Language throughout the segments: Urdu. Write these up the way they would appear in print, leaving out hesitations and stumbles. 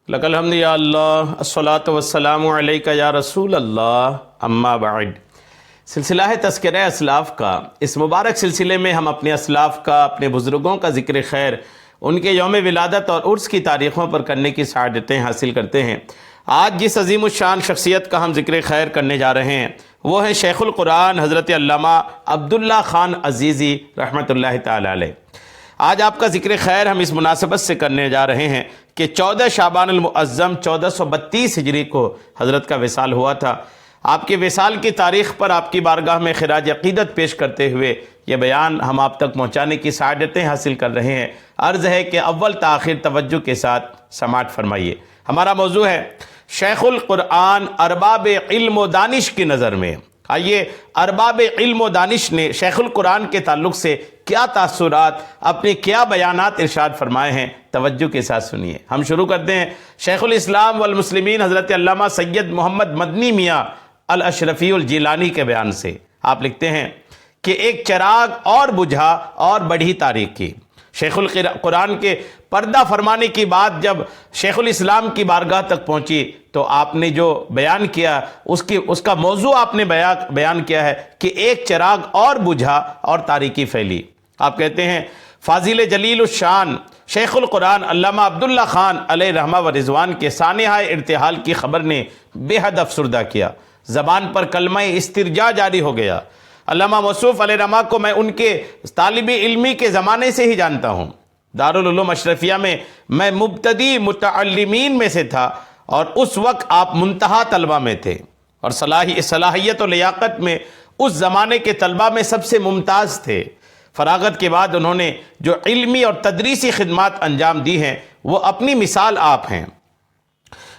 لک الحمد یا اللہ الصلاۃ والسلام علیک یا رسول اللہ اما بعد۔ سلسلہ ہے تذکرہ اسلاف کا۔ اس مبارک سلسلے میں ہم اپنے اسلاف کا، اپنے بزرگوں کا ذکر خیر، ان کے یوم ولادت اور عرس کی تاریخوں پر کرنے کی سعادتیں حاصل کرتے ہیں۔ آج جس عظیم الشان شخصیت کا ہم ذکر خیر کرنے جا رہے ہیں وہ ہے شیخ القرآن حضرت علامہ عبداللہ خان عزیزی رحمۃ اللہ تعالی علیہ۔ آج آپ کا ذکر خیر ہم اس مناسبت سے کرنے جا رہے ہیں کہ 14 شعبان المعظم 1432 ہجری کو حضرت کا وصال ہوا تھا۔ آپ کے وصال کی تاریخ پر آپ کی بارگاہ میں خراج عقیدت پیش کرتے ہوئے یہ بیان ہم آپ تک پہنچانے کی سعادتیں حاصل کر رہے ہیں۔ عرض ہے کہ اول تاخیر توجہ کے ساتھ سماعت فرمائیے۔ ہمارا موضوع ہے شیخ القرآن ارباب علم و دانش کی نظر میں۔ آئیے ارباب علم و دانش نے شیخ القرآن کے تعلق سے کیا تاثرات، اپنے کیا بیانات ارشاد فرمائے ہیں، توجہ کے ساتھ سنیے۔ ہم شروع کرتے ہیں شیخ الاسلام والمسلمین حضرت علامہ سید محمد مدنی میاں الاشرفی الجیلانی کے بیان سے۔ آپ لکھتے ہیں کہ ایک چراغ اور بجھا اور بڑھی تاریخ کی۔ شیخ القرآن کے پردہ فرمانے کی بات جب شیخ الاسلام کی بارگاہ تک پہنچی تو آپ نے جو بیان کیا اس کا موضوع آپ نے بیان کیا ہے کہ ایک چراغ اور بجھا اور تاریکی پھیلی۔ آپ کہتے ہیں فاضل جلیل الشان شیخ القرآن علامہ عبداللہ خان علیہ رحمہ و رضوان کے سانحہ ارتحال کی خبر نے بے حد افسردہ کیا۔ زبان پر کلمہ استرجاع جاری ہو گیا۔ علامہ موصوف علیہ رحمہ کو میں ان کے طالب علمی کے زمانے سے ہی جانتا ہوں۔ دارالعلوم اشرفیہ میں مبتدی متعلمین میں سے تھا اور اس وقت آپ منتہا طلبہ میں تھے اور صلاحیت و لیاقت میں اس زمانے کے طلبہ میں سب سے ممتاز تھے۔ فراغت کے بعد انہوں نے جو علمی اور تدریسی خدمات انجام دی ہیں وہ اپنی مثال آپ ہیں۔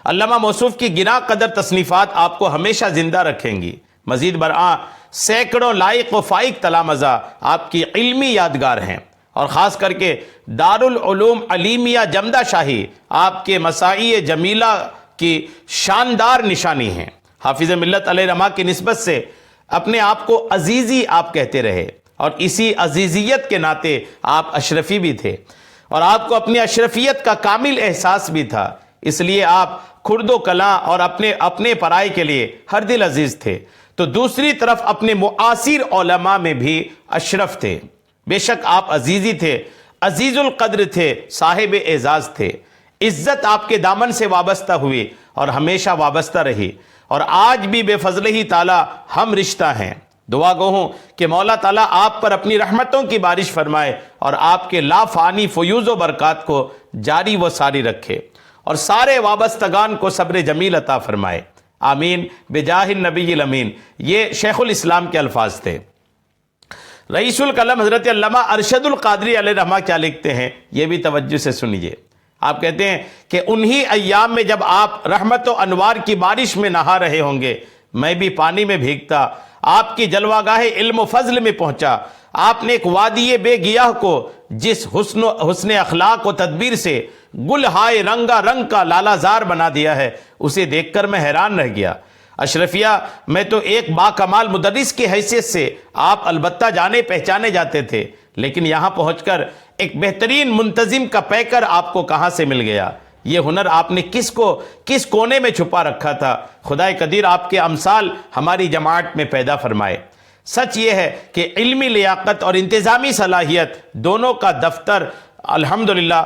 علامہ موصوف کی گراں قدر تصنیفات آپ کو ہمیشہ زندہ رکھیں گی۔ مزید برآں سینکڑوں لائق و فائق تلامذہ آپ کی علمی یادگار ہیں اور خاص کر کے دارالعلوم علیمیہ جمدہ شاہی آپ کے مساعی جمیلہ کی شاندار نشانی ہیں۔ حافظ ملت علیہ رحمہ کی نسبت سے اپنے آپ کو عزیزی آپ کہتے رہے اور اسی عزیزیت کے ناطے آپ اشرفی بھی تھے اور آپ کو اپنی اشرفیت کا کامل احساس بھی تھا، اس لیے آپ خرد و کلاں اور اپنے پرائے کے لیے ہر دل عزیز تھے، تو دوسری طرف اپنے معاصر علماء میں بھی اشرف تھے۔ بے شک آپ عزیزی تھے، عزیز القدر تھے، صاحب اعزاز تھے۔ عزت آپ کے دامن سے وابستہ ہوئی اور ہمیشہ وابستہ رہی اور آج بھی بے فضل ہی تعالی ہم رشتہ ہیں۔ دعا گو ہوں کہ مولا تعالیٰ آپ پر اپنی رحمتوں کی بارش فرمائے اور آپ کے لا فانی فیوز و برکات کو جاری و ساری رکھے اور سارے وابستگان کو صبر جمیل عطا فرمائے، آمین بجاہ النبی الامین۔ یہ شیخ الاسلام کے الفاظ تھے۔ رئیس القلم حضرت علامہ ارشد القادری علیہ رحمہ کیا لکھتے ہیں یہ بھی توجہ سے سنیے۔ آپ کہتے ہیں کہ انہی ایام میں جب آپ رحمت و انوار کی بارش میں نہا رہے ہوں گے، میں بھی پانی میں بھیگتا آپ کی جلوہ گاہ علم و فضل میں پہنچا۔ آپ نے ایک وادی بے گیاہ کو جس حسن اخلاق و تدبیر سے گل ہائے رنگا رنگ کا لالا زار بنا دیا ہے، اسے دیکھ کر میں حیران رہ گیا۔ اشرفیہ میں تو ایک باکمال مدرس کی حیثیت سے آپ البتہ جانے پہچانے جاتے تھے، لیکن یہاں پہنچ کر ایک بہترین منتظم کا پیکر آپ کو کہاں سے مل گیا؟ یہ ہنر آپ نے کس کونے میں چھپا رکھا تھا؟ خدائے قدیر آپ کے امثال ہماری جماعت میں پیدا فرمائے۔ سچ یہ ہے کہ علمی لیاقت اور انتظامی صلاحیت دونوں کا دفتر الحمدللہ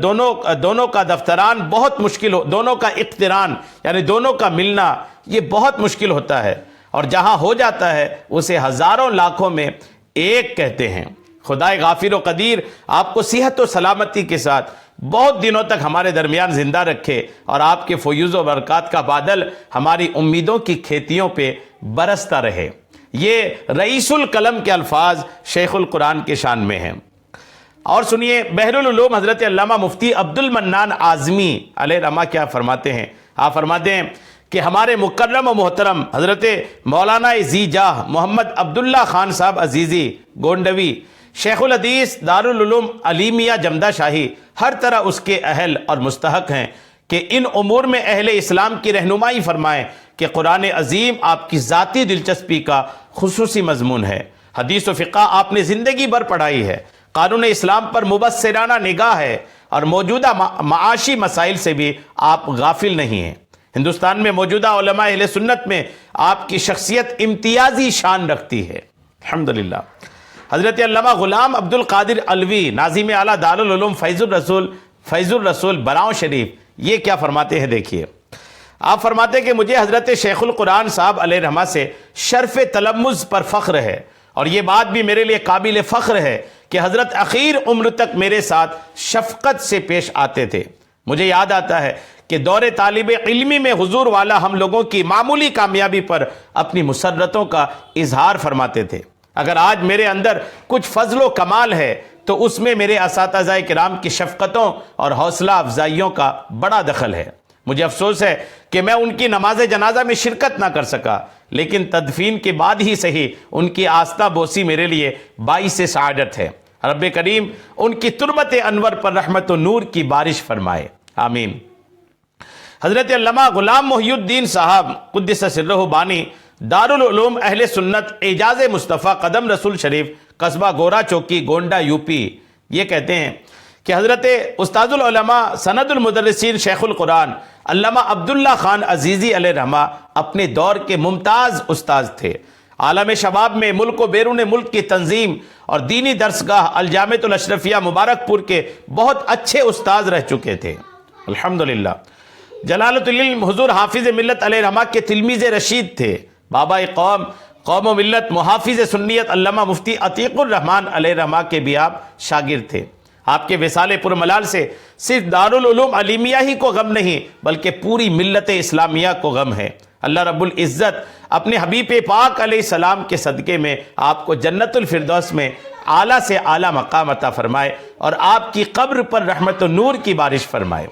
دونوں کا دفتران بہت مشکل ہو، دونوں کا اقتران یعنی دونوں کا ملنا یہ بہت مشکل ہوتا ہے اور جہاں ہو جاتا ہے اسے ہزاروں لاکھوں میں ایک کہتے ہیں۔ خدائے غافر و قدیر آپ کو صحت و سلامتی کے ساتھ بہت دنوں تک ہمارے درمیان زندہ رکھے اور آپ کے فیوز و برکات کا بادل ہماری امیدوں کی کھیتیوں پہ برستا رہے۔ یہ رئیس القلم کے الفاظ شیخ القرآن کے شان میں ہیں۔ اور سنیے بحر العلوم حضرت علامہ مفتی عبد المنان اعظمی علیہ رحمہ کیا فرماتے ہیں۔ آپ فرماتے ہیں کہ ہمارے مکرم و محترم حضرت مولانا ذی جاہ محمد عبداللہ خان صاحب عزیزی گونڈوی شیخ الحدیث دارالعلوم علیمیہ جمدہ شاہی ہر طرح اس کے اہل اور مستحق ہیں کہ ان امور میں اہل اسلام کی رہنمائی فرمائیں کہ قرآن عظیم آپ کی ذاتی دلچسپی کا خصوصی مضمون ہے۔ حدیث و فقہ آپ نے زندگی بھر پڑھائی ہے۔ قانون اسلام پر مبصرانہ نگاہ ہے اور موجودہ معاشی مسائل سے بھی آپ غافل نہیں ہیں۔ ہندوستان میں موجودہ علماء اہل سنت میں آپ کی شخصیت امتیازی شان رکھتی ہے، الحمدللہ۔ حضرت علامہ غلام عبد القادر علوی ناظم اعلیٰ دارالعلوم فیض الرسول براؤں شریف یہ کیا فرماتے ہیں، دیکھیے۔ آپ فرماتے ہیں کہ مجھے حضرت شیخ القرآن صاحب علیہ رحمہ سے شرف تلمذ پر فخر ہے، اور یہ بات بھی میرے لیے قابل فخر ہے کہ حضرت اخیر عمر تک میرے ساتھ شفقت سے پیش آتے تھے۔ مجھے یاد آتا ہے کہ دور طالب علمی میں حضور والا ہم لوگوں کی معمولی کامیابی پر اپنی مسرتوں کا اظہار فرماتے تھے۔ اگر آج میرے اندر کچھ فضل و کمال ہے تو اس میں میرے اساتذہ کرام کی شفقتوں اور حوصلہ افزائیوں کا بڑا دخل ہے۔ مجھے افسوس ہے کہ میں ان کی نماز جنازہ میں شرکت نہ کر سکا، لیکن تدفین کے بعد ہی صحیح ان کی آستہ بوسی میرے لیے باعث سعادت ہے۔ رب کریم ان کی تربت انور پر رحمت و نور کی بارش فرمائے، آمین۔ حضرت علامہ غلام محی الدین صاحب قدس سرہ بانی دارالعلوم اہل سنت اعجاز مصطفیٰ قدم رسول شریف قصبہ گورا چوکی گونڈا یوپی یہ کہتے ہیں کہ حضرت استاد العلماء سند المدرسین شیخ القرآن علامہ عبداللہ خان عزیزی علیہ رحمہ اپنے دور کے ممتاز استاذ تھے۔ عالم شباب میں ملک و بیرون ملک کی تنظیم اور دینی درسگاہ الجامعۃ الاشرفیہ مبارک پور کے بہت اچھے استاذ رہ چکے تھے، الحمدللہ۔ جلالۃ العلم حضور حافظ ملت علیہ رحمہ کے تلمیذ رشید تھے۔ بابا قوم و ملت محافظ سنیت علامہ مفتی عتیق الرحمن علیہ رحمہ کے بھی آپ شاگرد تھے۔ آپ کے وصال پرملال سے صرف دارالعلوم علیمیہ ہی کو غم نہیں بلکہ پوری ملت اسلامیہ کو غم ہے۔ اللہ رب العزت اپنے حبیب پاک علیہ السلام کے صدقے میں آپ کو جنت الفردوس میں اعلیٰ سے اعلیٰ مقام عطا فرمائے اور آپ کی قبر پر رحمت و نور کی بارش فرمائے۔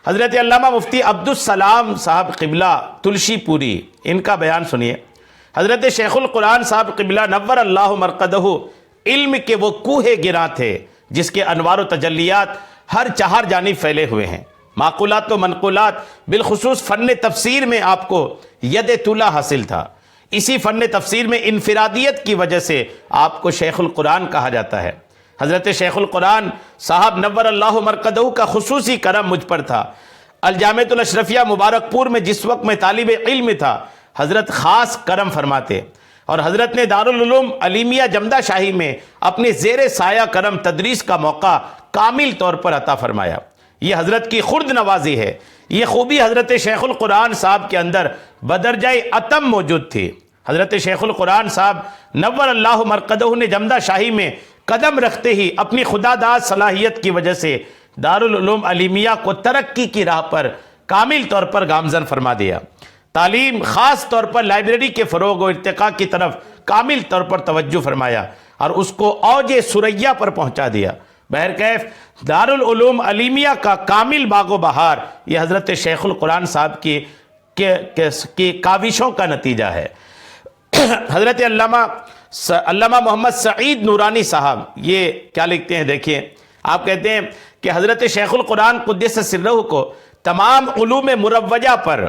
حضرت علامہ مفتی عبدالسلام صاحب قبلہ تلشی پوری ان کا بیان سنیے۔ حضرت شیخ القرآن صاحب قبلہ نور اللہ مرقدہ علم کے وہ کوہ گراں تھے جس کے انوار و تجلیات ہر چہار جانب پھیلے ہوئے ہیں۔ معقولات و منقولات بالخصوص فن تفسیر میں آپ کو ید طولہ حاصل تھا۔ اسی فن تفسیر میں انفرادیت کی وجہ سے آپ کو شیخ القرآن کہا جاتا ہے۔ حضرت شیخ القرآن صاحب نور اللہ مرقدہ کا خصوصی کرم مجھ پر تھا۔ الجامعۃ الاشرفیہ مبارک پور میں جس وقت میں طالب علم تھا حضرت خاص کرم فرماتے، اور حضرت نے دارالعلوم علیمیہ جمدہ شاہی میں اپنے زیر سایہ کرم تدریس کا موقع کامل طور پر عطا فرمایا۔ یہ حضرت کی خرد نوازی ہے۔ یہ خوبی حضرت شیخ القرآن صاحب کے اندر بدرجہ اتم موجود تھی۔ حضرت شیخ القرآن صاحب نور اللہ مرقدہ نے جمدہ شاہی میں قدم رکھتے ہی اپنی خدا داد صلاحیت کی وجہ سے دارالعلوم علیمیہ کو ترقی کی راہ پر کامل طور پر گامزن فرما دیا۔ تعلیم خاص طور پر لائبریری کے فروغ و ارتقاء کی طرف کامل طور پر توجہ فرمایا اور اس کو اوج ثریا پر پہنچا دیا۔ بہرکیف دارالعلوم علیمیہ کا کامل باغ و بہار یہ حضرت شیخ القرآن صاحب کی کاوشوں کا نتیجہ ہے۔ حضرت علامہ محمد سعید نورانی صاحب یہ کیا لکھتے ہیں، دیکھیں۔ آپ کہتے ہیں کہ حضرت شیخ القرآن قدس سرہ کو تمام علوم مروجہ پر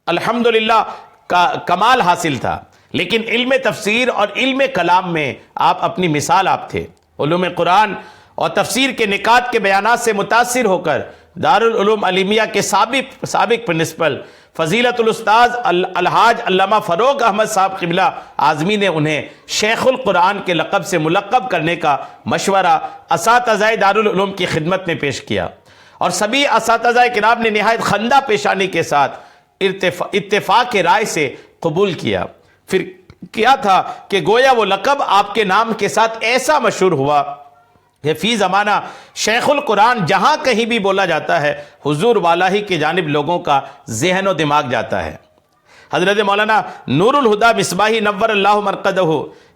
الحمدللہ کا کمال حاصل تھا، لیکن علم تفسیر اور علم کلام میں آپ اپنی مثال آپ تھے۔ علوم قرآن اور تفسیر کے نکات کے بیانات سے متاثر ہو کر دارالعلوم علیمیہ کے سابق پرنسپل فضیلت الاستاذ الحاج علامہ فروغ احمد صاحب قبلہ اعظمی نے انہیں شیخ القرآن کے لقب سے ملقب کرنے کا مشورہ اساتذہ دارالعلوم کی خدمت میں پیش کیا، اور سبھی اساتذہ کرام نے نہایت خندہ پیشانی کے ساتھ اتفاق رائے سے قبول کیا۔ پھر کیا تھا کہ گویا وہ لقب آپ کے نام کے ساتھ ایسا مشہور ہوا کہ فی زمانہ شیخ القرآن جہاں کہیں بھی بولا جاتا ہے حضور والا ہی کی جانب لوگوں کا ذہن و دماغ جاتا ہے۔ حضرت مولانا نور الہدیٰ مصباحی نور اللہ مرقدہ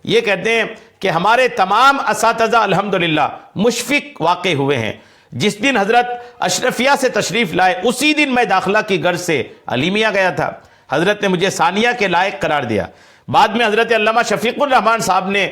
یہ کہتے ہیں کہ ہمارے تمام اساتذہ الحمدللہ مشفق واقع ہوئے ہیں۔ جس دن حضرت اشرفیہ سے تشریف لائے اسی دن میں داخلہ کی غرض سے علیمیہ گیا تھا۔ حضرت نے مجھے ثانیہ کے لائق قرار دیا۔ بعد میں حضرت علامہ شفیق الرحمن صاحب نے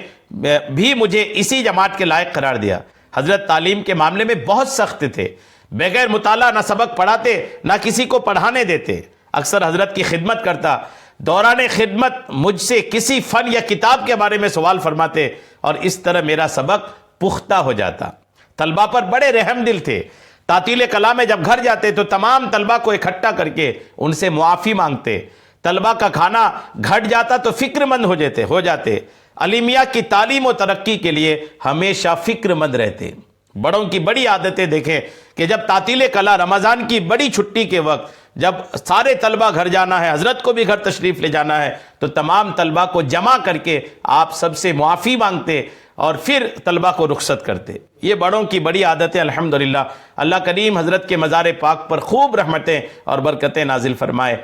بھی مجھے اسی جماعت کے لائق قرار دیا۔ حضرت تعلیم کے معاملے میں بہت سخت تھے، بغیر مطالعہ نہ سبق پڑھاتے نہ کسی کو پڑھانے دیتے۔ اکثر حضرت کی خدمت کرتا، دوران خدمت مجھ سے کسی فن یا کتاب کے بارے میں سوال فرماتے اور اس طرح میرا سبق پختہ ہو جاتا۔ طلبہ پر بڑے رحم دل تھے. تعطیل کلام میں جب گھر جاتے تو تمام طلبہ کو اکٹھا کر کے ان سے معافی مانگتے. طلبہ کا کھانا گھٹ جاتا تو فکر مند ہو جاتے. علیمیہ کی تعلیم و ترقی کے لیے ہمیشہ فکر مند رہتے. بڑوں کی بڑی عادتیں دیکھیں کہ جب تعطیل کلا رمضان کی بڑی چھٹی کے وقت جب سارے طلبہ گھر جانا ہے، حضرت کو بھی گھر تشریف لے جانا ہے، تو تمام طلبہ کو جمع کر کے آپ سب سے معافی مانگتے اور پھر طلبہ کو رخصت کرتے. یہ بڑوں کی بڑی عادت ہے. الحمدللہ اللہ کریم حضرت کے مزار پاک پر خوب رحمتیں اور برکتیں نازل فرمائے.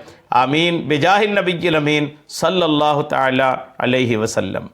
آمین بجاہ النبی الامین صلی اللہ تعالی علیہ وسلم.